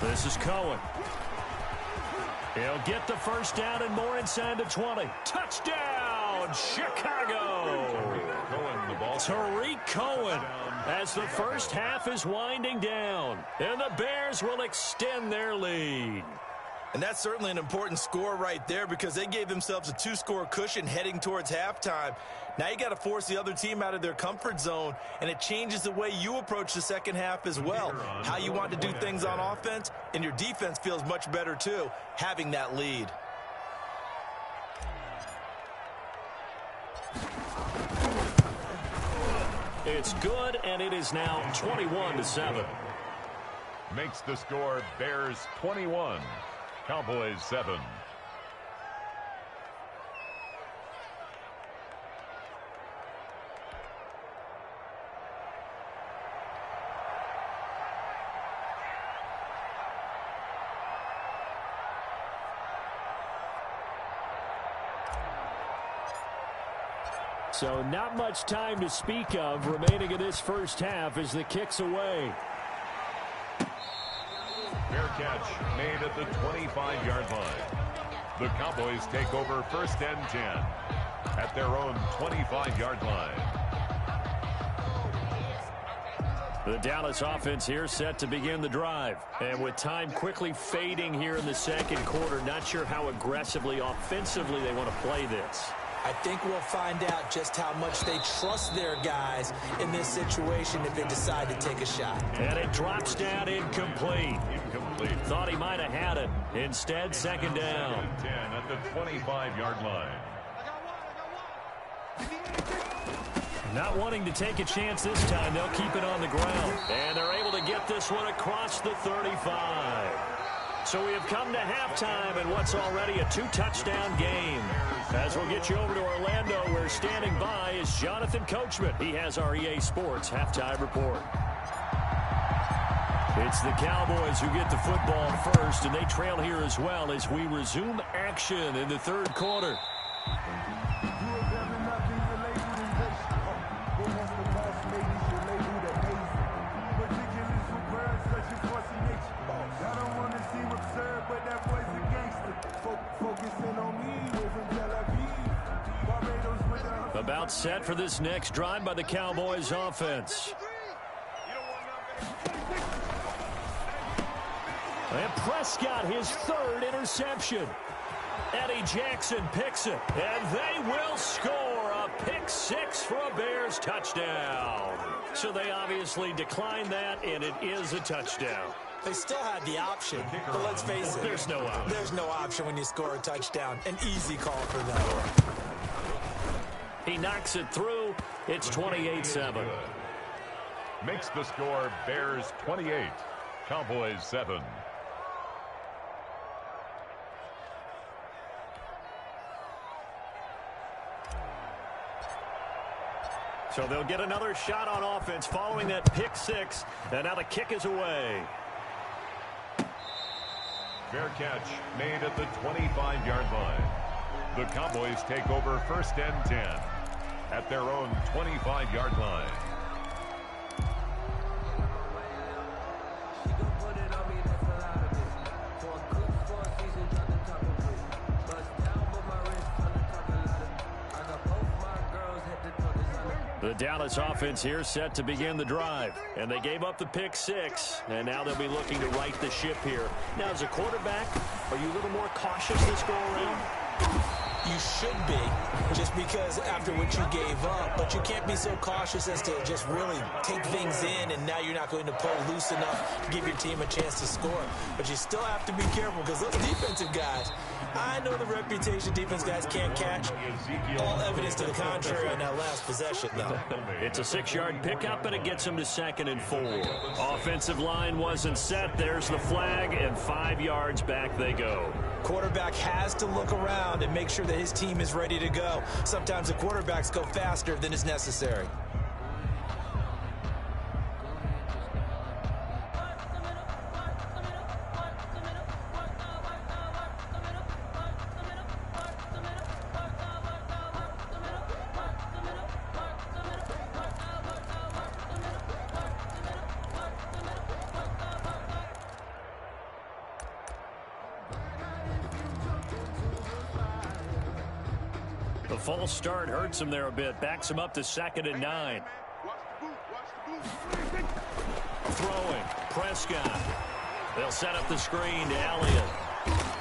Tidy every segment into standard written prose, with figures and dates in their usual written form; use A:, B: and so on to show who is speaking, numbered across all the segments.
A: This is Cohen. He'll get the first down and more inside the 20. Touchdown, Chicago! Tariq Cohen as the first half is winding down. And the Bears will extend their lead.
B: And that's certainly an important score right there because they gave themselves a 2-score cushion heading towards halftime. Now you got to force the other team out of their comfort zone, and it changes the way you approach the second half as well. How you want to do things on offense, and your defense feels much better too, having that lead.
A: It's good, and it is now 21-7.
C: Makes the score Bears 21, Cowboys 7.
A: So not much time to speak of remaining in this first half as the kick's away.
C: Fair catch made at the 25-yard line. The Cowboys take over first and 10 at their own 25-yard line.
A: The Dallas offense here set to begin the drive. And with time quickly fading here in the second quarter, not sure how aggressively, offensively they want to play this.
B: I think we'll find out just how much they trust their guys in this situation if they decide to take a shot.
A: And it drops down incomplete. Thought he might have had it. Instead, second down.
C: 10 at the 25-yard line.
A: Not wanting to take a chance this time, they'll keep it on the ground. And they're able to get this one across the 35. So we have come to halftime in what's already a 2-touchdown game. As we'll get you over to Orlando, where standing by is Jonathan Coachman. He has our EA Sports halftime report. It's the Cowboys who get the football first, and they trail here as well as we resume action in the third quarter. About set for this next drive by the Cowboys offense. And Prescott, his third interception. Eddie Jackson picks it, and they will score a pick six for a Bears touchdown. So they obviously declined that, and it is a touchdown.
B: They still had the option, but let's face it.
A: There's no option.
B: There's no option when you score a touchdown. An easy call for them.
A: He knocks it through. It's 28-7.
C: Makes the score Bears 28, Cowboys 7.
A: So they'll get another shot on offense following that pick six. And now the kick is away.
C: Fair catch made at the 25-yard line. The Cowboys take over first and 10 at their own 25-yard line.
A: The Dallas offense here set to begin the drive. And they gave up the pick six. And now they'll be looking to right the ship here. Now, as a quarterback, are you a little more cautious this go around?
B: You should be, just because after what you gave up. But you can't be so cautious as to just really take things in, and now you're not going to pull loose enough to give your team a chance to score. But you still have to be careful because those defensive guys, I know the reputation defense guys can't catch. All evidence to the contrary on that last possession, though.
A: It's a 6-yard pickup, and it gets them to 2nd and 4. Offensive line wasn't set. There's the flag, and 5 yards back they go.
B: Quarterback has to look around and make sure that his team is ready to go. Sometimes the quarterbacks go faster than is necessary.
A: The false start hurts him there a bit. Backs him up to 2nd and 9. Throwing. Prescott. They'll set up the screen to Elliott.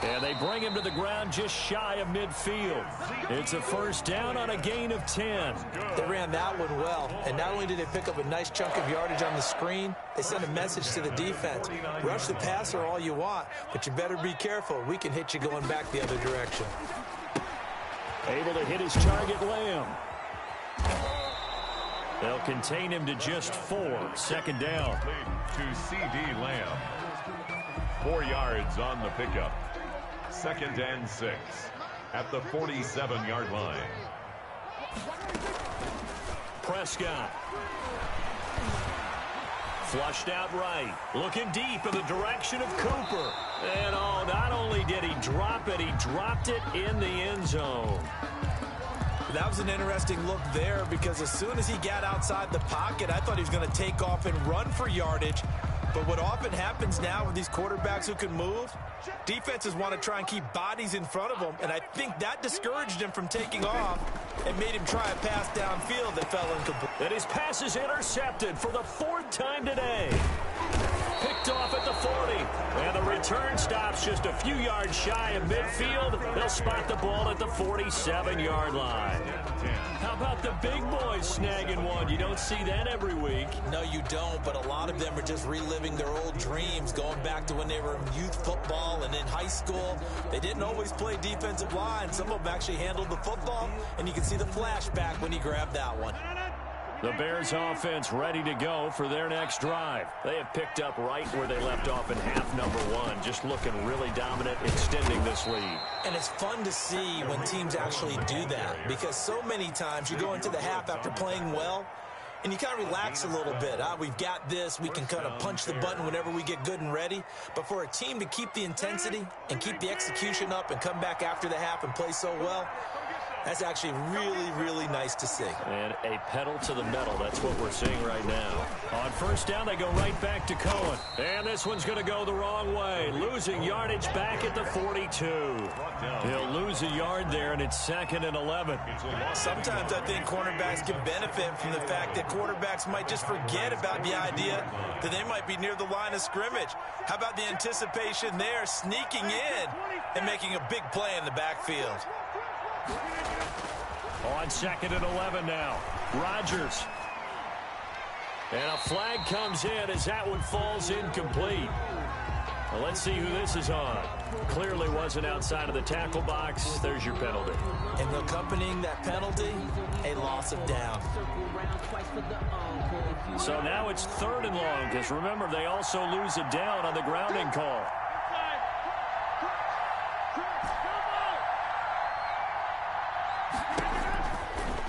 A: And they bring him to the ground just shy of midfield. It's a first down on a gain of 10.
B: They ran that one well. And not only did they pick up a nice chunk of yardage on the screen, they sent a message to the defense. Rush the passer all you want, but you better be careful. We can hit you going back the other direction.
A: Able to hit his target, Lamb. They'll contain him to just 4. 2nd down.
C: To C.D. Lamb. 4 yards on the pickup. 2nd and 6 at the 47-yard line.
A: Prescott. Flushed out right. Looking deep in the direction of Cooper. And oh, not only did he drop it, he dropped it in the end zone.
B: That was an interesting look there because as soon as he got outside the pocket, I thought he was going to take off and run for yardage. But what often happens now with these quarterbacks who can move, defenses want to try and keep bodies in front of them, and I think that discouraged him from taking off and made him try a pass downfield that fell incomplete.
A: And his pass is intercepted for the 4th time today. Picked off at the 40. And the return stops just a few yards shy of midfield. They'll spot the ball at the 47-yard line. How about the big boys snagging one? You don't see that every week.
B: No, you don't, but a lot of them are just reliving their old dreams, going back to when they were in youth football and in high school. They didn't always play defensive line. Some of them actually handled the football, and you can see the flashback when he grabbed that one.
A: The Bears offense ready to go for their next drive. They have picked up right where they left off in half number 1, just looking really dominant, extending this lead.
B: And it's fun to see when teams actually do that because so many times you go into the half after playing well and you kind of relax a little bit. We've got this. We can kind of punch the button whenever we get good and ready. But for a team to keep the intensity and keep the execution up and come back after the half and play so well, that's actually really, really nice to see.
A: And a pedal to the metal. That's what we're seeing right now. On first down, they go right back to Cohen. And this one's going to go the wrong way. Losing yardage back at the 42. He'll lose a yard there, and it's 2nd and 11.
B: Sometimes I think cornerbacks can benefit from the fact that quarterbacks might just forget about the idea that they might be near the line of scrimmage. How about the anticipation there, sneaking in and making a big play in the backfield?
A: On 2nd and 11 now. Rodgers. And a flag comes in as that one falls incomplete. Well, let's see who this is on. Clearly wasn't outside of the tackle box. There's your penalty.
B: And accompanying that penalty, a loss of down.
A: So now it's 3rd and long because remember they also lose a down on the grounding call.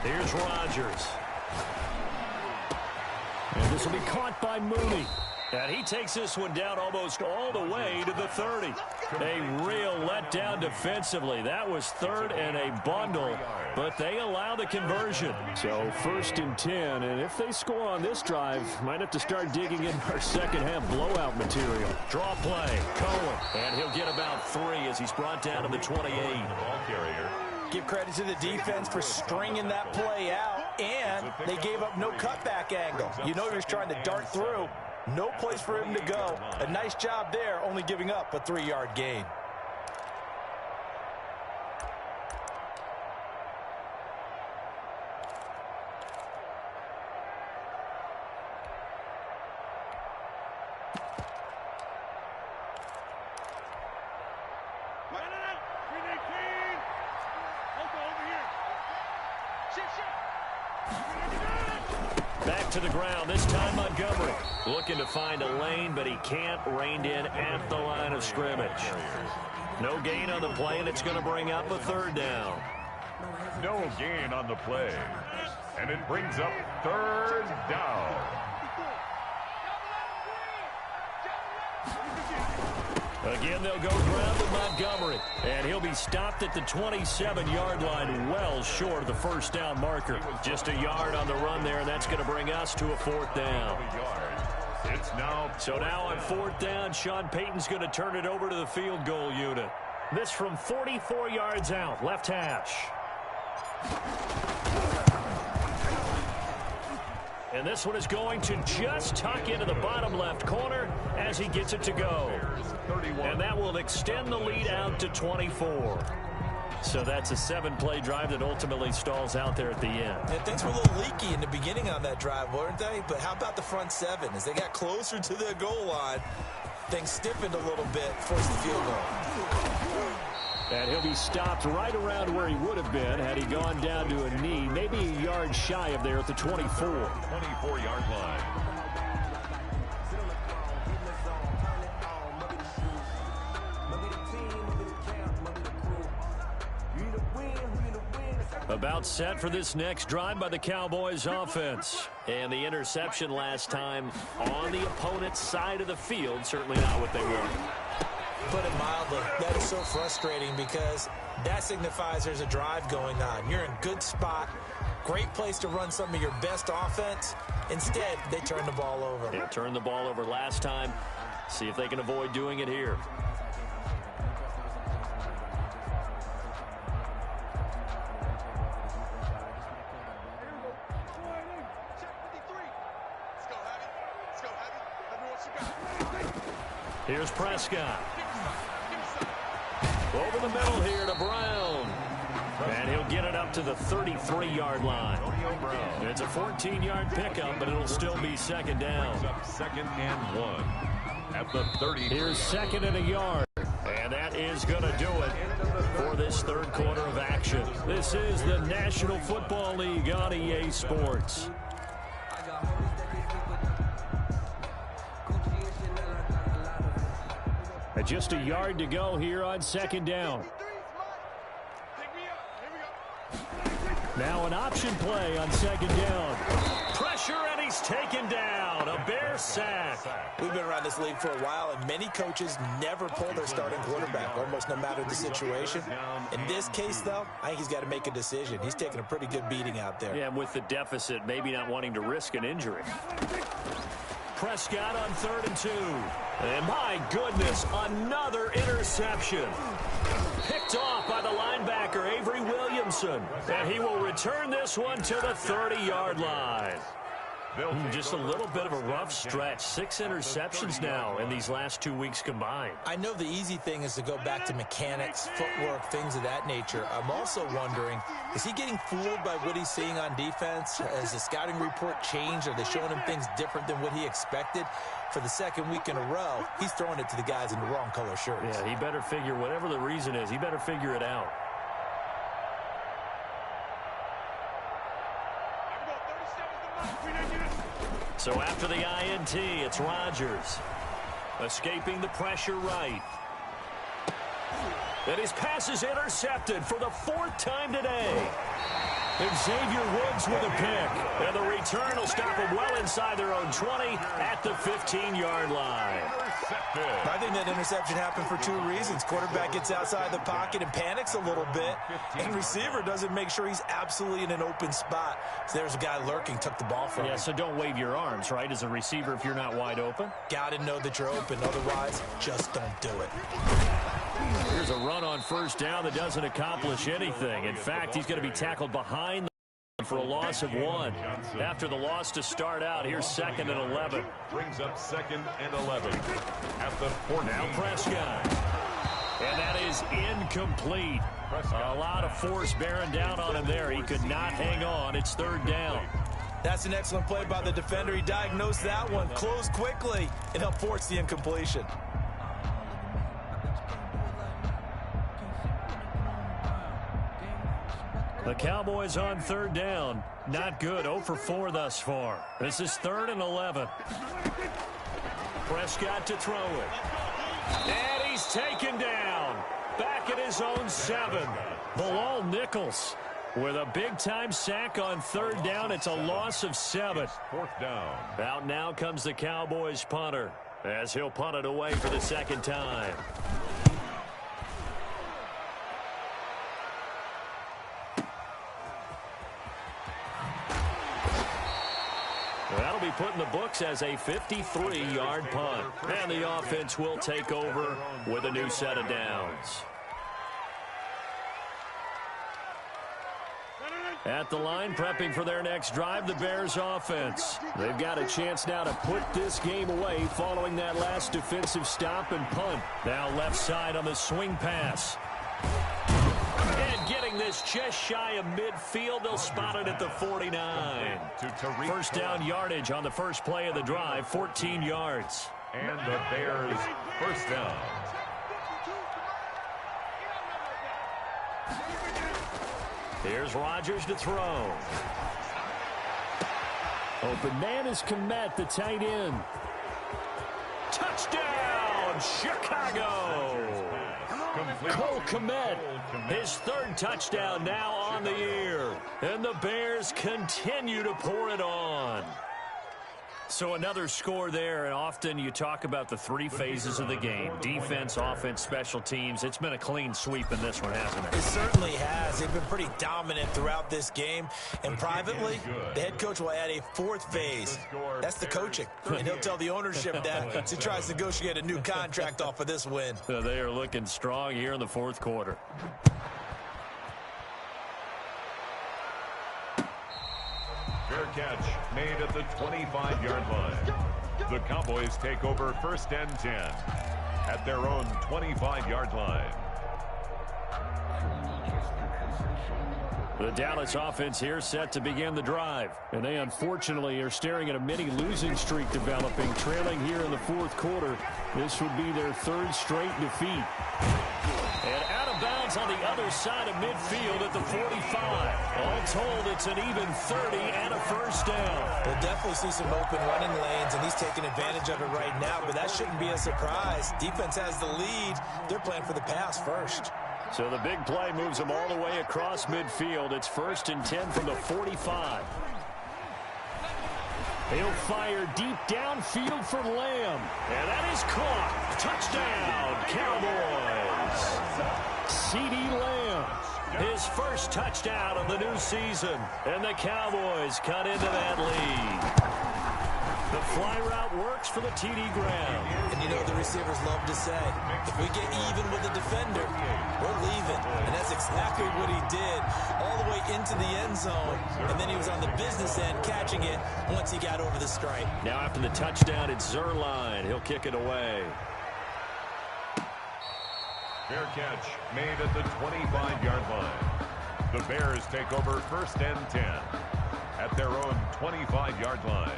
A: Here's Rodgers. And this will be caught by Mooney. And he takes this one down almost all the way to the 30. A real letdown defensively. That was 3rd and a bundle, but they allow the conversion. So 1st and 10, and if they score on this drive, might have to start digging in our second half blowout material. Draw play, Cohen, and he'll get about 3 as he's brought down to the 28.
C: Ball carrier.
B: Give credit to the defense for stringing that play out, and they gave up no cutback angle. You know he was trying to dart through. No place for him to go. A nice job there, only giving up a 3-yard gain.
A: Back to the ground, this time Montgomery. Looking to find a lane, but he can't. Reined in at the line of scrimmage. No gain on the play, and it's going to bring up a 3rd down.
C: No gain on the play. And it brings up 3rd down.
A: Again, they'll go ground with Montgomery. And he'll be stopped at the 27-yard line, well short of the first down marker. Just a yard on the run there, and that's going to bring us to a 4th down. So now on 4th down, Sean Payton's going to turn it over to the field goal unit. This from 44 yards out, left hash. And this one is going to just tuck into the bottom left corner as he gets it to go. And that will extend the lead out to 24. So that's a 7-play drive that ultimately stalls out there at the end.
B: And things were a little leaky in the beginning on that drive, weren't they? But how about the front 7? As they got closer to the goal line, things stiffened a little bit, forced the field goal.
A: And he'll be stopped right around where he would have been had he gone down to a knee, maybe a yard shy of there at the 24.
C: 24-yard line.
A: About set for this next drive by the Cowboys offense. And the interception last time on the opponent's side of the field, certainly not what they wanted.
B: Put it mildly, that is so frustrating because that signifies there's a drive going on. You're in a good spot, great place to run some of your best offense. Instead, they turn the ball over.
A: They turned the ball over last time. See if they can avoid doing it here. Here's Prescott. Over the middle here to Brown. And he'll get it up to the 33-yard line. It's a 14-yard pickup, but it'll still be second down.
C: Second and 1 at the 30.
A: Here's second and a yard. And that is going to do it for this third quarter of action. This is the National Football League on EA Sports. Just a yard to go here on second down. Now an option play on second down. Pressure, and he's taken down. A Bear sack.
B: We've been around this league for a while, and many coaches never pull their starting quarterback, almost no matter the situation. In this case, though, I think he's got to make a decision. He's taking a pretty good beating out there.
A: Yeah, and with the deficit, maybe not wanting to risk an injury. Prescott on 3rd and 2. And my goodness, another interception. Picked off by the linebacker, Avery Williamson. And he will return this one to the 30-yard line. Just a little bit of a rough stretch. 6 interceptions now in these last 2 weeks combined.
B: I know the easy thing is to go back to mechanics, footwork, things of that nature. I'm also wondering, is he getting fooled by what he's seeing on defense? Has the scouting report changed? Are they showing him things different than what he expected? For the second week in a row, he's throwing it to the guys in the wrong color shirts.
A: Yeah, he better figure, whatever the reason is, he better figure it out. So after the INT, it's Rodgers. Escaping the pressure right. And his pass is intercepted for the 4th time today. And Xavier Woods with a pick. And the return will stop them well inside their own 20 at the 15-yard line.
B: I think that interception happened for 2 reasons. Quarterback gets outside the pocket and panics a little bit. And receiver doesn't make sure he's absolutely in an open spot. So there's a guy lurking, took the ball from him.
A: Yeah, so don't wave your arms, right, as a receiver if you're not wide open.
B: Got to know that you're open. Otherwise, just don't do it.
A: Here's a run on 1st down that doesn't accomplish anything. In fact, he's going to be tackled behind for a loss of 1. After the loss to start out, here's 2nd and 11.
C: Brings up 2nd and 11 at the 14.
A: Now Prescott. And that is incomplete. A lot of force bearing down on him there. He could not hang on. It's 3rd down.
B: That's an excellent play by the defender. He diagnosed that one, closed quickly, and helped force the incompletion.
A: The Cowboys on 3rd down. Not good. 0 for 4 thus far. This is 3rd and 11. Prescott to throw it. And he's taken down. Back at his own 7. Bilal Nichols with a big-time sack on 3rd down. It's a loss of 7.
C: 4th down.
A: Out now comes the Cowboys punter as he'll punt it away for the 2nd time. That'll be put in the books as a 53-yard punt. And the offense will take over with a new set of downs. At the line, prepping for their next drive, the Bears offense. They've got a chance now to put this game away following that last defensive stop and punt. Now left side on the swing pass. And getting this just shy of midfield, they'll spot it at the 49. First down yardage on the first play of the drive, 14 yards.
C: And the Bears first down.
A: Here's Rodgers to throw. Open man is Kmet, the tight end. Touchdown, Chicago! Cole Kmet, his third touchdown now on the year. And the Bears continue to pour it on. So another score there, and often you talk about the three phases of the game. Defense, offense, special teams. It's been a clean sweep in this one, hasn't it?
B: It certainly has. They've been pretty dominant throughout this game. And privately, the head coach will add a fourth phase. That's the coaching. And he'll tell the ownership that as he tries to negotiate a new contract off of this win.
A: So they are looking strong here in the fourth quarter.
C: Fair catch made at the 25-yard line. The Cowboys take over first and 10 at their own 25-yard line.
A: The Dallas offense here set to begin the drive. And they unfortunately are staring at a mini losing streak developing, trailing here in the fourth quarter. This would be their third straight defeat. And out of bounds on the other side of midfield at the 45. All told, it's an even 30 and a first down.
B: We'll definitely see some open running lanes, and he's taking advantage of it right now, but that shouldn't be a surprise. Defense has the lead. They're playing for the pass first.
A: So the big play moves them all the way across midfield. It's first and 10 from the 45. He'll fire deep downfield for Lamb. And that is caught. Touchdown, Cowboys. CeeDee Lamb, his first touchdown of the new season. And the Cowboys cut into that lead. The fly route works for the TD ground.
B: And you know the receivers love to say, if we get even with the defender, we're leaving. And that's exactly what he did all the way into the end zone. And then he was on the business end catching it once he got over the stripe.
A: Now after the touchdown, it's Zerline. He'll kick it away.
C: Fair catch made at the 25-yard line. The Bears take over first and 10 at their own 25-yard line.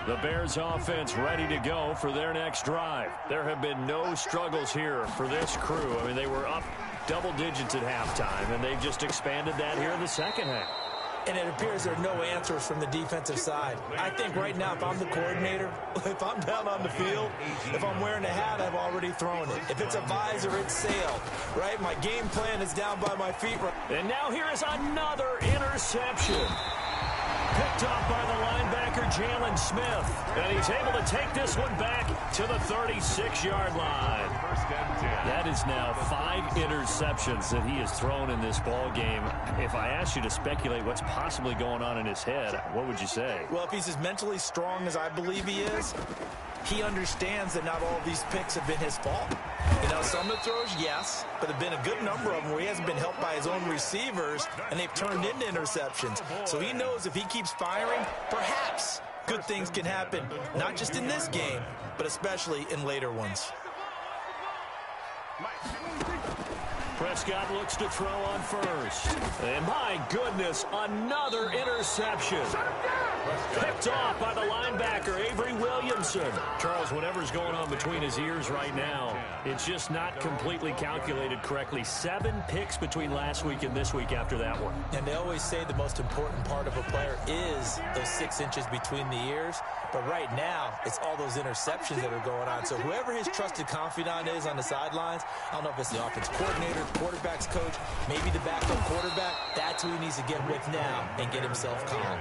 A: The Bears offense ready to go for their next drive. There have been no struggles here for this crew. I mean, they were up double digits at halftime, and they've just expanded that here in the second half.
B: And it appears there are no answers from the defensive side. I think right now, if I'm the coordinator, if I'm down on the field, if I'm wearing a hat, I've already thrown it. If it's a visor, it's sailed, right? My game plan is down by my feet.
A: And now here is another interception. Picked off by the linebacker, Jalen Smith. And he's able to take this one back to the 36-yard line. That is now 5 interceptions that he has thrown in this ball game. If I asked you to speculate what's possibly going on in his head, what would you say?
B: Well, if he's as mentally strong as I believe he is, he understands that not all of these picks have been his fault. You know, some of the throws, yes, but there have been a good number of them where he hasn't been helped by his own receivers, and they've turned into interceptions. So he knows if he keeps firing, perhaps good things can happen, not just in this game, but especially in later ones.
A: Prescott looks to throw on first. And my goodness, another interception. Picked off by the linebacker, Avery Williamson. Charles, whatever's going on between his ears right now, it's just not completely calculated correctly. 7 picks between last week and this week after that one.
B: And they always say the most important part of a player is those 6 inches between the ears. But right now, it's all those interceptions that are going on. So whoever his trusted confidant is on the sidelines, I don't know if it's the offense coordinator, quarterback's coach, maybe the backup quarterback, that's who he needs to get with now and get himself calm.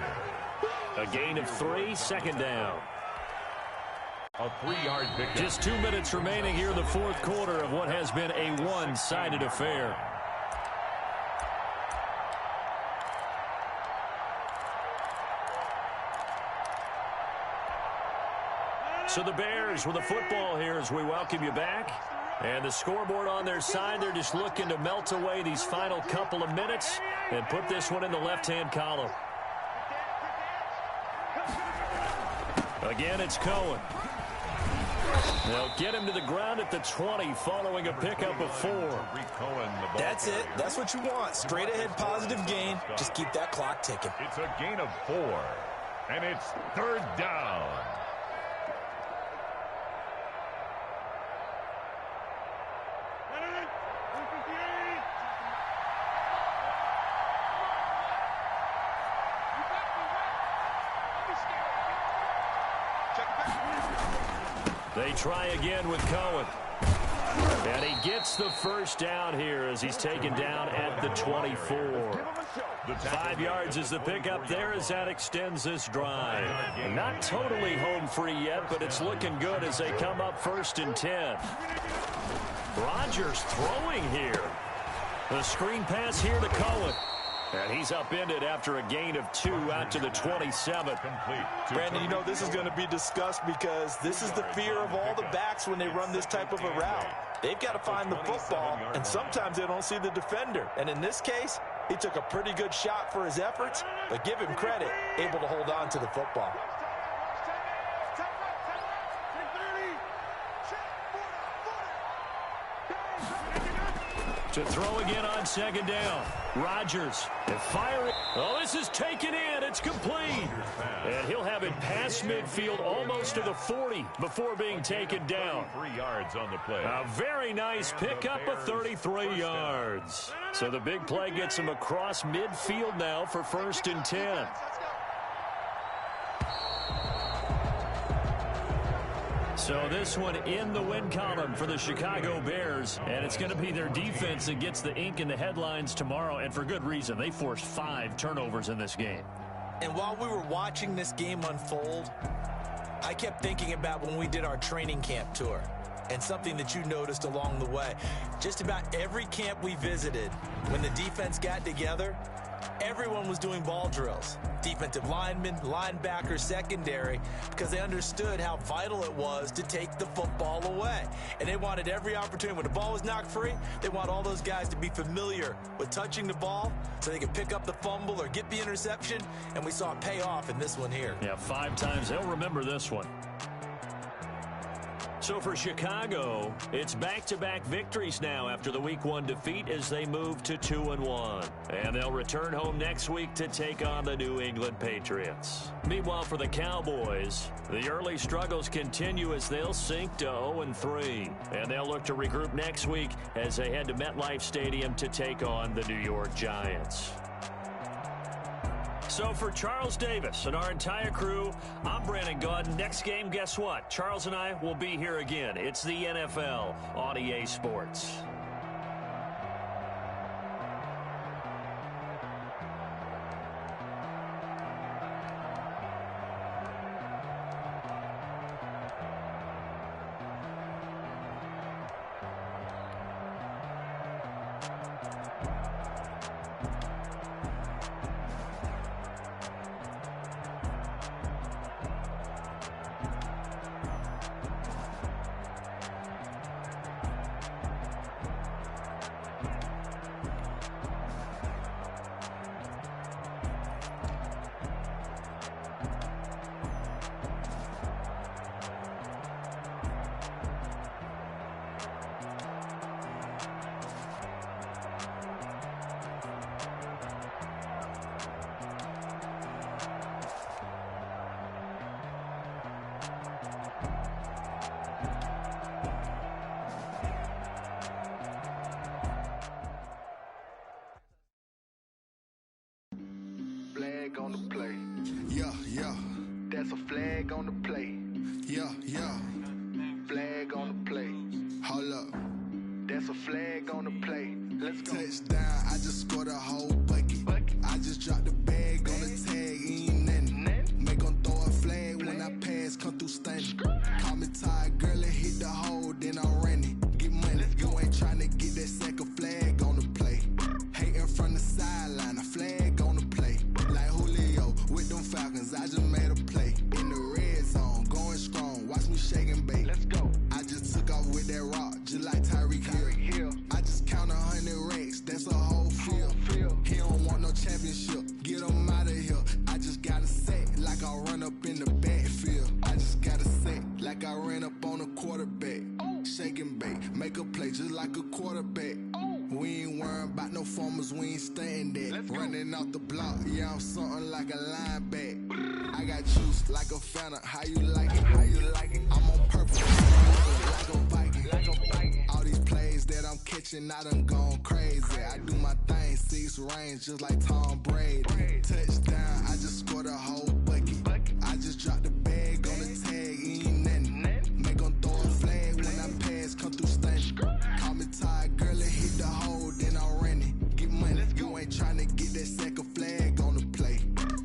A: A gain of 3, second down.
C: A 3-yard pickup.
A: Just 2 minutes remaining here in the fourth quarter of what has been a one-sided affair. So the Bears with the football here as we welcome you back. And the scoreboard on their side, they're just looking to melt away these final couple of minutes and put this one in the left-hand column. Again, it's Cohen. They'll get him to the ground at the 20 following a pickup of 4.
B: That's it. That's what you want. Straight ahead positive gain. Just keep that clock ticking.
C: It's a gain of 4, and it's 3rd down.
A: They try again with Cohen. And he gets the first down here as he's taken down at the 24. 5 yards is the pickup there as that extends this drive. Not totally home free yet, but it's looking good as they come up 1st and 10. Rodgers throwing here. The screen pass here to Cohen. And he's upended after a gain of 2 out to the 27.
B: Brandon, you know this is going to be discussed because this is the fear of all the backs when they run this type of a route. They've got to find the football, and sometimes they don't see the defender. And in this case, he took a pretty good shot for his efforts, but give him credit, able to hold on to the football.
A: To throw again on 2nd down. Rodgers and firing. Oh, this is taken in. It's complete. And he'll have it past midfield almost to the 40 before being taken down.
C: 3 yards on the play.
A: A very nice pickup of 33 yards. So the big play gets him across midfield now for 1st and 10. So this one in the win column for the Chicago Bears, and it's going to be their defense that gets the ink in the headlines tomorrow, and for good reason. They forced 5 turnovers in this game.
B: And while we were watching this game unfold, I kept thinking about when we did our training camp tour, and something that you noticed along the way. Just about every camp we visited, when the defense got together, everyone was doing ball drills. Defensive linemen, linebackers, secondary, because they understood how vital it was to take the football away. And they wanted every opportunity. When the ball was knocked free, they want all those guys to be familiar with touching the ball so they could pick up the fumble or get the interception. And we saw it pay off in this one here.
A: Yeah, 5 times. They'll remember this one. So for Chicago, it's back-to-back victories now after the Week 1 defeat as they move to 2-1. And they'll return home next week to take on the New England Patriots. Meanwhile, for the Cowboys, the early struggles continue as they'll sink to 0-3. And they'll look to regroup next week as they head to MetLife Stadium to take on the New York Giants. So for Charles Davis and our entire crew, I'm Brandon Gaudin. Next game, guess what? Charles and I will be here again. It's the NFL on EA Sports.
D: Flag on the play. Yeah, yeah. That's a flag on the play. Yeah, yeah. Flag on the play. Hold up. That's a flag on the play. Let's go. Touchdown, I just scored a whole bucket. I just dropped the bag on the tag, ain't nothing. Make 'em throw a flag when I pass, come through stunning. Call me tired, girl, and hit the hole, then I'm running. Get money, you ain't tryna get that second flag on the play. Hating from the sideline, a flag on the play. Like Julio with them Falcons, I just made a play. In the red zone, going strong, watch me about no farmers, we ain't staying there. Running off the block, yeah, I'm something like a linebacker. I got juice like a Fanta, how you like it? How you like it? I'm on purpose, like a Viking. All these plays that I'm catching, I done gone crazy. I do my thing, 6 range, just like Tom Brady. Touchdown, I just scored a whole bucket. I just dropped the bag on the tag, ain't nothing. Make 'em throw a flag when I pass, come through stunning. Call me tired, girl, it hit the hole, then I'm running. Get money, you ain't tryna get that second flag on the play.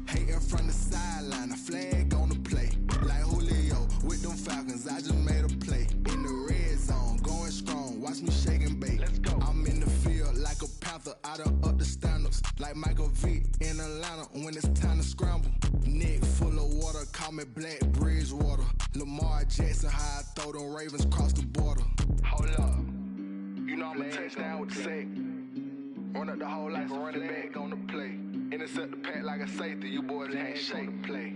D: Hating from the sideline, a flag on the play. Like Julio with them Falcons, I just made a play. In the red zone, going strong, watch me shake and bake. I'm in the field like a panther, I done up the standards. Like Michael Vick in Atlanta when it's time to scramble. Neck full of water, call me Black Bridgewater. Lamar Jackson, how I throw them Ravens cross the border. Hold up, you know I'm a touchdown with the sack. Run up the hole like a running back on the play. Intercept the pack like a safety, you boys ain't shake the play.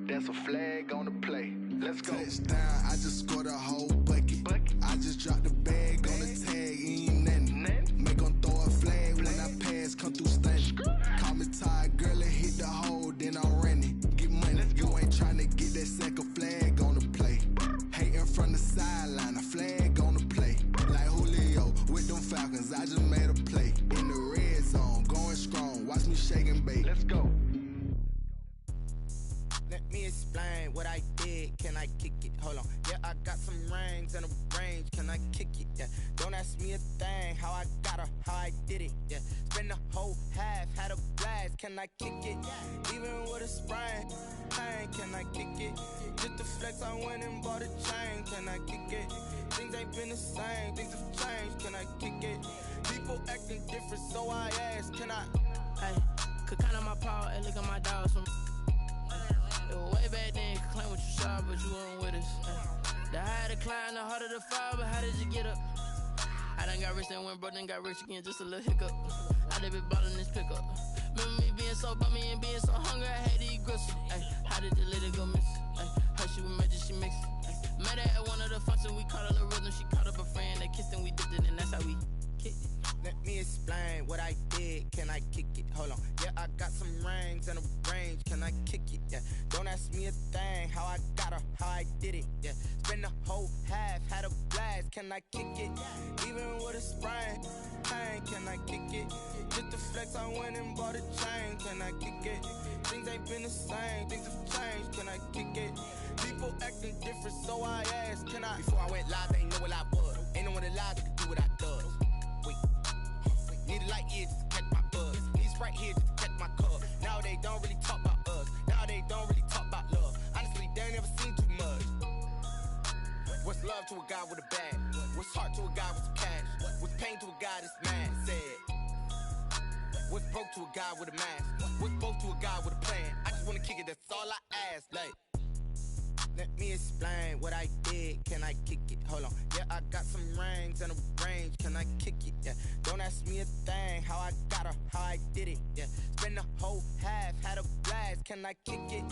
D: That's a flag on the play. Let's go. Touchdown, I just scored a whole bucket. I just dropped the bag on the tag, ain't nothing. Make 'em throw a flag when I pass, come through stunning. Call me tired, girl, it hit the hole, then I'm running. Get money, you ain't tryna get that second flag on the play. Hating from the sideline, a flag on the play. Like Julio with them Falcons, I just made a play. In the red zone, going strong, watch me shake and bake. Let's go.
E: Let me explain what I did. Can I kick it? Hold on. Yeah, I got some rings and a range. Can I kick it? Yeah. Don't ask me a thing. How I got her, how I did it. Yeah. Spend the whole half, had a blast. Can I kick it? Even with a sprain. Pain, can I kick it? Just the flex, I went and bought a chain. Can I kick it? Things ain't been the same. Things have changed. Can I kick it? People acting different, so I ask. Can I?
F: Hey, could count on my power and look at my dogs from. It was way back then, could claim what you saw, but you weren't with us. The higher the climb, the harder the fall, but how did you get up? I done got rich, then went broke, then got rich again, just a little hiccup. I done been ballin' this pickup. Remember me being so bummy and being so hungry, I had to eat gristle. Ay, how did the lady go miss? Her she was magic, she mixed. Met her at one of the functions, we caught a little rhythm, she caught up a friend, they kissed and we dipped it, and that's how we kicked it.
E: Let me explain what I did. Can I kick it? Hold on. Yeah, I got some rings and a range. Can I kick it? Yeah. Don't ask me a thing. How I got her, how I did it. Yeah. Spend the whole half, had a blast. Can I kick it? Even with a sprain. Pain, can I kick it? Just the flex, I went and bought a chain. Can I kick it? Things ain't been the same. Things have changed. Can I kick it? People acting different, so I asked. Can I? Before I went live, they ain't know what I was. Ain't no one alive that could do what I does. Need a light here just to catch my buzz. Need Sprite here just to catch my cup. Now they don't really talk about us. Now they don't really talk about love. Honestly, they ain't never seen too much. What's love to a guy with a bag? What's heart to a guy with some cash? What's pain to a guy that's mad? Said. What's broke to a guy with a mask? What's both to a guy with a plan? I just wanna kick it, that's all I ask. Like, let me explain what I did. Can I kick it? Hold on. Yeah, I got some rings and a range. Can I kick it? Yeah. Don't ask me a thing. How I got her, how I did it. Yeah. Spend the whole half, had a blast. Can I kick it?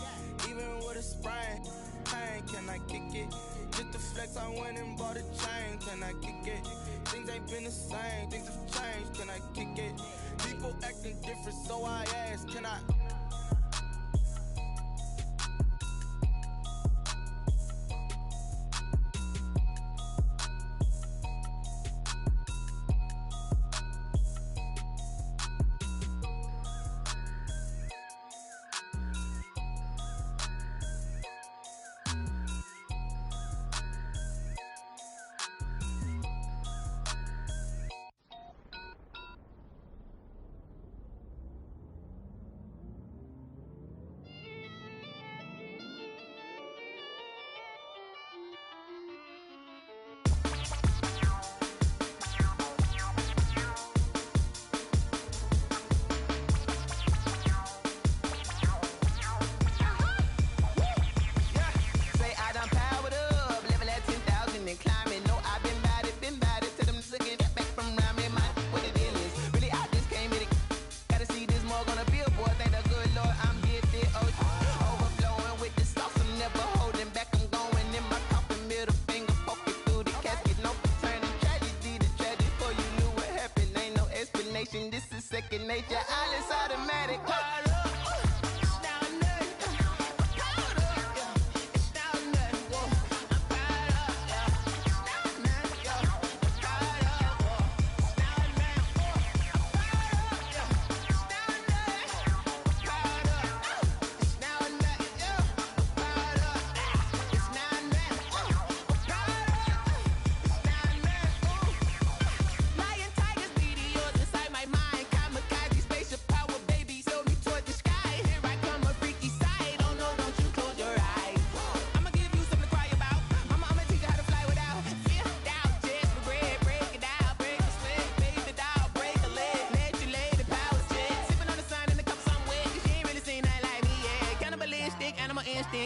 E: Even with a sprain. Pain, can I kick it? Just the flex, I went and bought a chain. Can I kick it? Things ain't been the same. Things have changed. Can I kick it? People acting different, so I ask. Can I? second nature. All is automatic. Caught up.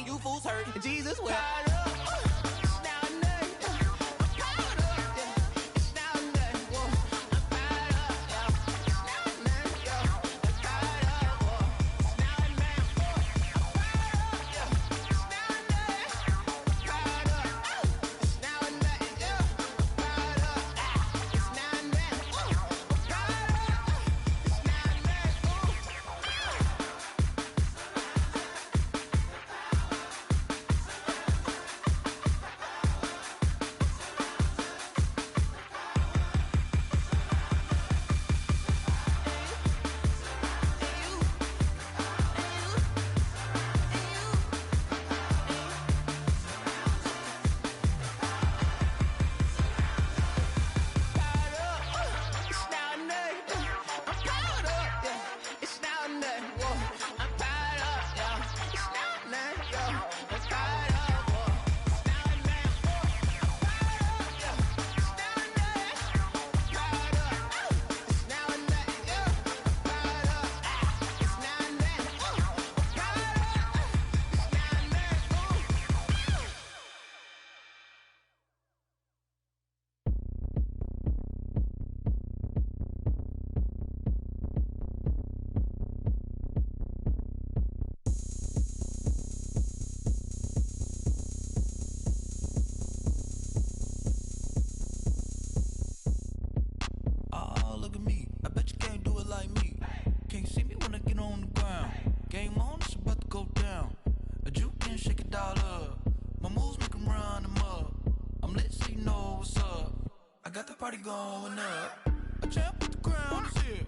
E: You fools hurt. Jesus will.
G: Party going up. A champ with the crown is here.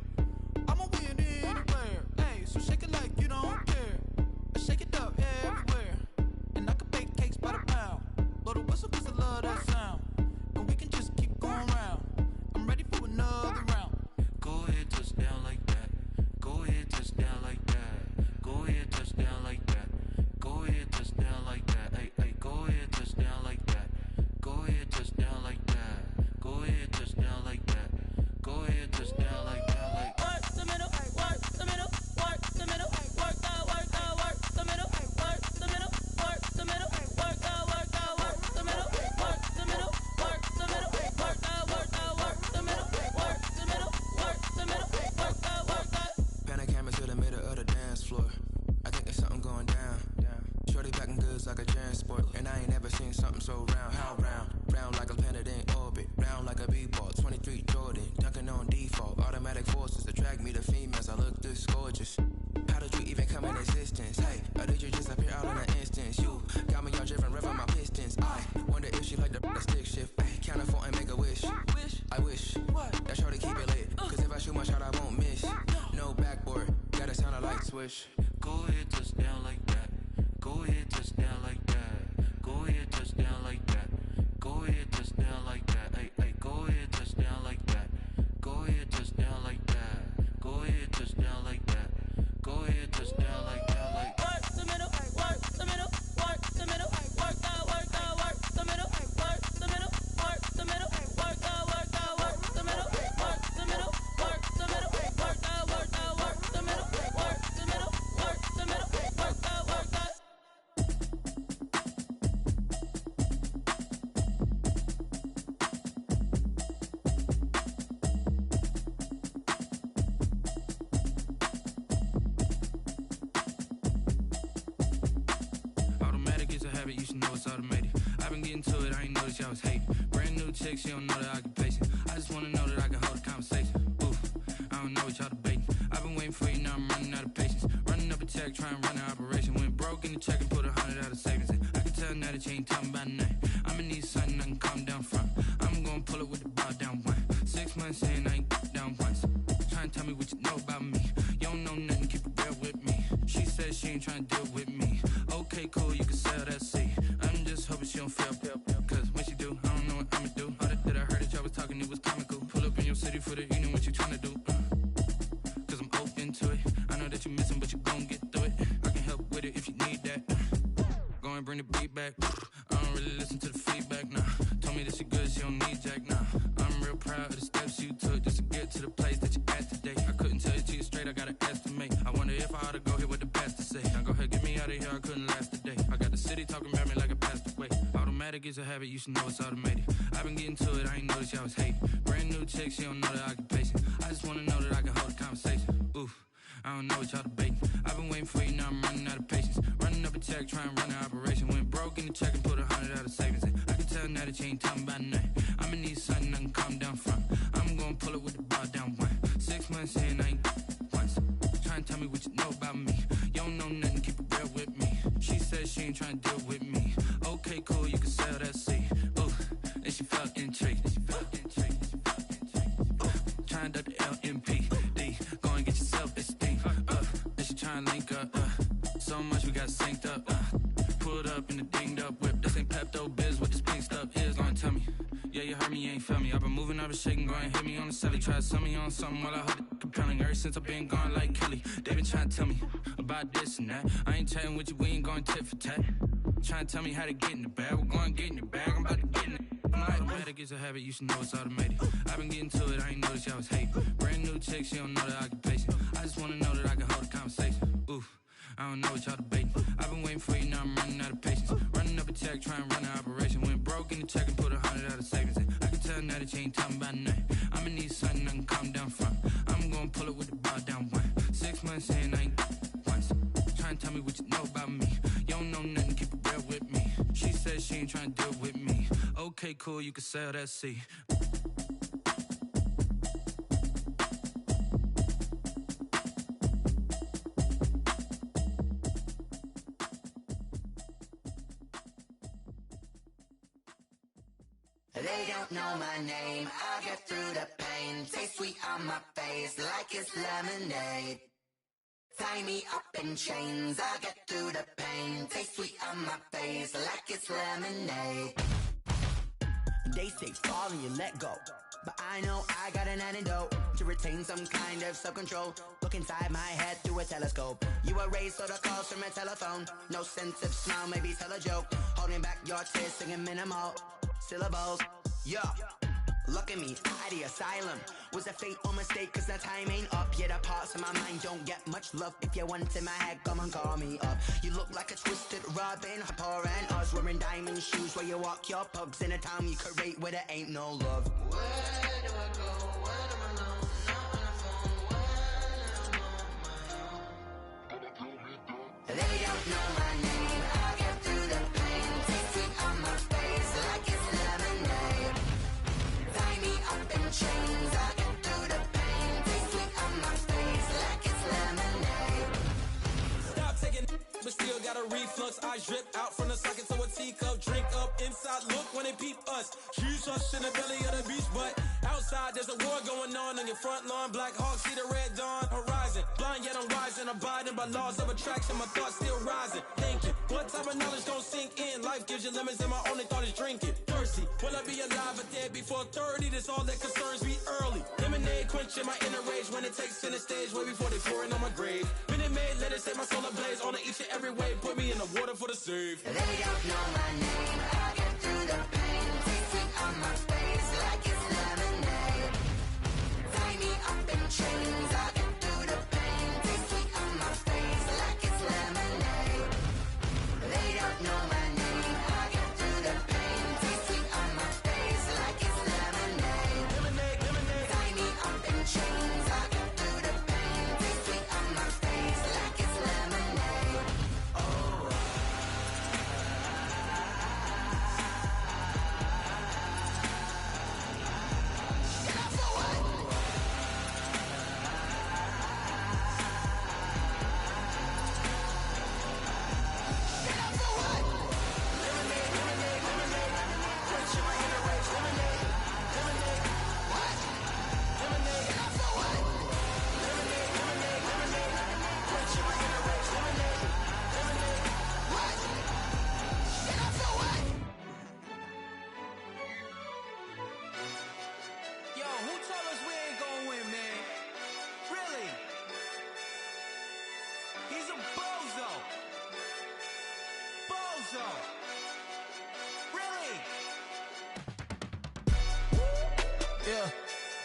G: I'ma win anywhere. Hey, so shake it like you don't care. I shake it up everywhere. And I can bake cakes by the pound. Blow the whistle cause I love that sound. And we can just keep going round. I'm ready for another round. Go ahead, touch down like that. Go ahead, touch down like that. Go ahead, touch down like that. Go ahead, touch down like that. Hey, hey, go ahead, touch down like that. Go ahead, touch down like that. Go ahead, touch down like that. Go ahead, touch down like that. Like
F: work the middle, work the middle, work the middle, work the middle, work the middle, work the middle, work the middle, work the middle, work the middle, work the middle, work the middle, work the middle, work the.
H: Pan a camera to the middle of the dance floor. I think there's something going down. Shorty packing goods like a transport, and I ain't never seen something so round. How round? Round like a planet in orbit, round like a b-ball. 23 Jordan, dunking on default. Automatic forces attract me to females. I look this gorgeous. How did you even come in existence? Hey, or did you just appear out in an instance? You got me all driven, revving my pistons. I wonder if she like the stick shift. Ay, count a four and make a wish. I wish that shorty keep it lit. Cause if I shoot my shot, I won't miss. No backboard, gotta sound a light switch.
G: Go ahead, touch down like that. Go ahead, touch down like that. Go ahead, touch down like that. Go ahead, touch down like that. Hey, hey, go ahead, touch down like that. Go ahead, touch down like that. Go ahead, touch down like that. Go ahead, touch down like that. Like
F: work the middle, work the middle, work the middle, work the middle, work the middle, work the middle, work the middle, work the middle, work the middle, work the middle, work the middle, work the middle, work the middle, work the middle, work the.
G: You should know it's automated. I've been getting to it, I ain't noticed y'all was hating. Brand new chick, she don't know the occupation. I just wanna know that I can hold a conversation. Oof, I don't know what y'all debating.
H: try and run the operation. Went broke in the check and put 100 out of savings in. I can tell now that you ain't talking about nothing. I'ma need something I can calm down from. I'm gonna pull it with the bar down one. 6 months in, I ain't down once. Try and tell me what you know about me. You don't know nothing, keep it real with me. She said she ain't trying to deal with me. Okay, cool, you can sell that seat. I'm just hoping she don't fail. Cause when she do, I don't know what I'ma do. All that I heard that y'all was talking, it was comical. Pull up in your city for the evening, what you trying to do? Cause I'm open to it. I know that you missing, but you gon' get through it. I can help with it if you need that. Go and bring the beat back. I don't really listen to the feedback, nah. Told me that she good, she don't need jack, nah. I'm real proud of the steps you took just to get to the place that you at today. I couldn't tell you to you straight, I gotta estimate. I wonder if I ought to go here with the pastor say. Now go ahead, get me out of here, I couldn't last a day. I got the city talking about me like I passed away. Automatic is a habit, you should know it's automated. I've been getting to it, I ain't noticed y'all was hating. Brand new chick, she don't know the occupation. I just wanna know that I can hold a conversation. Oof, I don't know what y'all debating. I've been waiting for you, now I'm running out of patience. Running up a check, trying to run the operation. Went broke in the check and put 100 out of savings in. I can tell now that you ain't talking about nothing. I'ma need something I can calm down from. I'm gonna pull it with the bar down one. 6 months in, I ain't once. Try and tell me what you know about me. You don't know nothing, keep it real with me. She said she ain't trying to deal with me. Okay, cool, you can sell that seat. Ooh, and she felt intrigued. Trying to the LMPD. Go and get your self-esteem. And she trying to link up. So much we got synced up. Pulled up in the dinged up whip. This ain't Pepto-Biz, what this pink stuff is. Gonna tell me. Yeah, you heard me, you ain't felt me. I've been moving, I've been shaking, go and hit me on the celly. Try to sell me on something while I hold it compelling. Ever since I've been gone like Kelly, they been trying to tell me about this and that. I ain't chatting with you, we ain't going tit for tat. Trying to tell me how to get in the bag. We're going to get in the bag, I'm about to get in it. Automatic is a habit, you should know it's automated. I've been getting to it, I ain't noticed y'all was hating. Brand new chick, she don't know the occupation. I just wanna know that I can hold a conversation. Oof, I don't know what y'all debating. I've been waiting for you, now I'm running out of patience. Running up a check, trying to run the operation. Went broke in the check and put 100 out of savings in. I can tell now that you ain't talking about nothing. I'ma need something I can calm down from. I'm gonna pull it with the bar down one. 6 months in, I ain't once. Trying to tell me what you know about me. You don't know nothing, keep it real with me. She said she ain't trying to deal with me. Okay, cool, you can sell that seat.
I: They don't know my name, I get through the pain. Taste sweet on my face like it's lemonade. Tie me up in chains, I get through the pain. Taste sweet on my face like it's lemonade.
E: They say fall and you let go, but I know I got an antidote to retain some kind of self-control. Look inside my head through a telescope. You erase all the calls from a telephone. No sense of smile, maybe tell a joke. Holding back your tears, singing minimal syllables. Yeah, look at me, at the asylum. Was a fate or mistake, cause the time ain't up. Yeah, the parts of my mind don't get much love. If you want in my head, come and call me up. You look like a twisted Robin, Poor and us. Wearing diamond shoes where you walk your pugs. In a town you create where there ain't no love. Where do I go? When I'm alone? Not on the phone. When I'm on my own.
I: They don't know my name, I get through the pain. Taste sweet on my face like it's lemonade. Tie me up in chains, I get through the pain. Taste sweet on my face like it's lemonade.
B: Stop taking but still got a reflux. I drip out from the socket to a teacup. Drink up inside, look when they peep us. She's us in the belly of the beach, but outside there's a war going on your front lawn. Black Hawk see the red dawn horizon. Blind yet I'm rising, abiding by laws of attraction. My thoughts still rising, thinking what type of knowledge don't sink in. Life gives you lemons and my only thought is drinking. Thirsty, will I be alive or dead before 30? That's all that concerns me early. Lemonade quenching my inner rage when it takes center stage way before they pour it on my grave. Minute Maid, let it set my soul ablaze on each and every way. Put me in the water for the save.
I: They don't know my name, I get through the pain. Taste sweet on my face like it's lemonade. Tie me up in chains, I get through the pain. Taste sweet on my face like it's lemonade. They don't know my name, I get through the pain. Taste sweet on my face like it's lemonade.
B: Lemonade.
I: Tie me up in chains, I get through the pain. Taste sweet on my face like it's lemonade. Oh,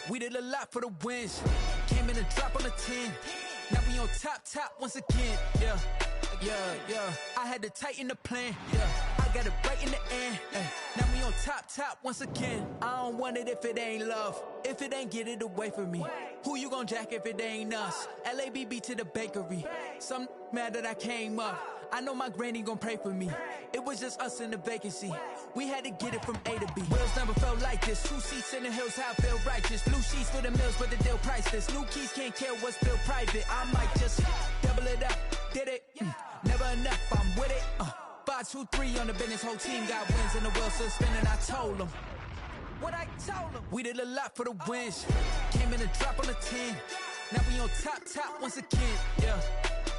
G: We did a lot for the wins. Came in and drop on the 10. Now we on top once again. Yeah. I had to tighten the plan. Yeah. I got it right in the end. Now we on top once again. I don't want it if it ain't love. If it ain't, get it away from me. Who you gon' jack if it ain't us? LABB to the bakery. Some mad that I came up. I know my granny gon' pray for me. It was just us in the vacancy. We had to get it from A to B. Wheels never felt like this. 2 seats in the hills, how I feel righteous. Blue sheets for the mills, but the deal priceless. New keys can't care what's still private. I might just double it up. Did it? Never enough, I'm with it. 5, 2, 3 on the business. Whole team got wins and the wheels still spinning. I told them what I told them. We did a lot for the wins. Came in and drop on the 10. Now we on top once again. Yeah.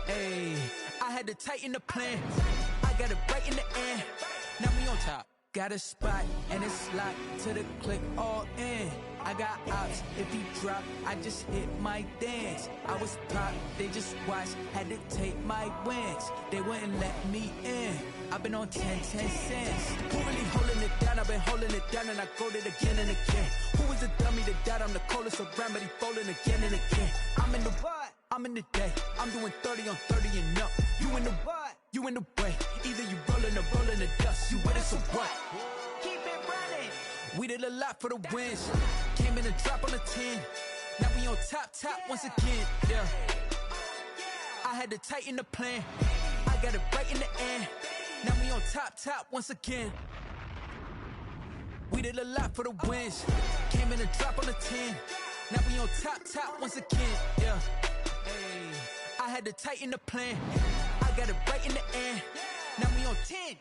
G: Hey, I had to tighten the plan. I got it right in the end. Now we on top. Got a spot and it's locked to the click all in. I got ops, if he drop, I just hit my dance. I was pop, they just watched, had to take my wins. They wouldn't let me in. I've been on 10 cents. Who really holding it down? I've been holding it down and I go it again and again. Who is the dummy that died? I'm the coldest around, but he folding again and again. I'm in the what? I'm in the day. I'm doing 30 on 30 and up. You in the what? You in the way. Either you rolling or rolling the dust. You with us or what? Keep it running. We did a lot for the wins. Came in and drop on the 10. Now we on top once again. Yeah. I had to tighten the plan. I got it right in the end. Now we on top once again. We did a lot for the wins. Came in and drop on the 10. Now we on top once again. Yeah. Hey, I had to tighten the plan. I got it right in the end. Now we on 10.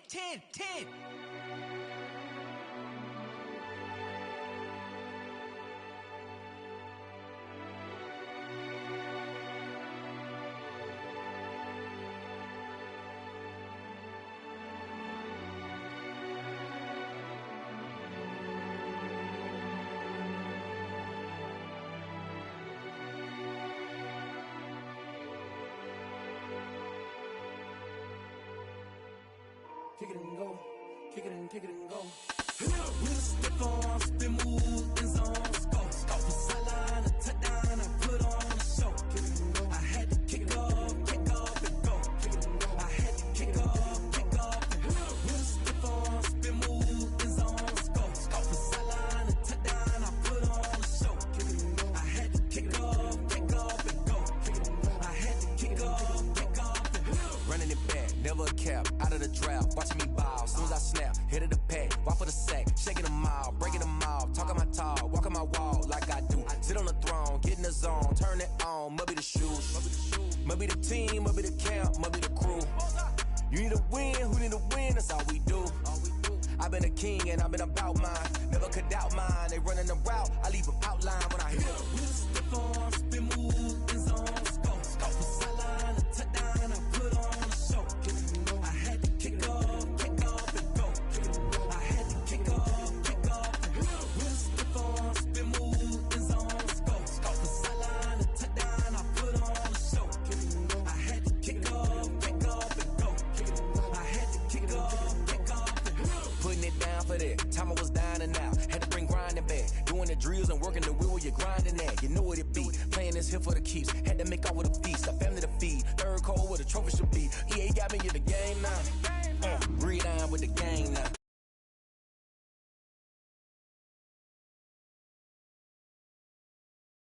J: Kick it and go, kick it and go. We'll step on, spin, move, in zone, go. Stop the sideline, a touchdown, I put on a show. Kick it and go. I had to kick off and go. Kick it and go. I had to kick off and go. We'll step on, spin, move, in zone, go. Stop the sideline, a touchdown, I put on a show. Kick it and go. I had to kick off and go. Kick it and go. I had to kick off and go.
H: Running it back, never a cap, out of the draft, watching me ball. Soon as I snap, hit of the pack, walk for the sack, shaking them out, breaking them off, talking my talk, walking my wall like I do. Sit on the throne, get in the zone, turn it on, must be the shoes, must be the team, must be the camp, must be the crew. You need a win, who need a win, that's all we do. I've been a king and I've been about mine, never could doubt mine. They running the route, I leave them outline when I hit them.
J: We'll step on, spin, move, in zone, go. Stop the sideline, a touchdown, I put on a show. I had to kick off and go. I had to kick off and go. We'll step on, spin, move, in zone, go. Stop the sideline, a touchdown, I put on a show. I had to kick off and go. I had to kick off and go.
H: Putting it down for that, time I was dying and out, had to bring grinding back, doing the drills and working the wheel where you're grinding at, you know what it be, playing this here for the keeps, had to make out with a feast, a family to feed, third cold where the trophy should be, EA got me in the game now.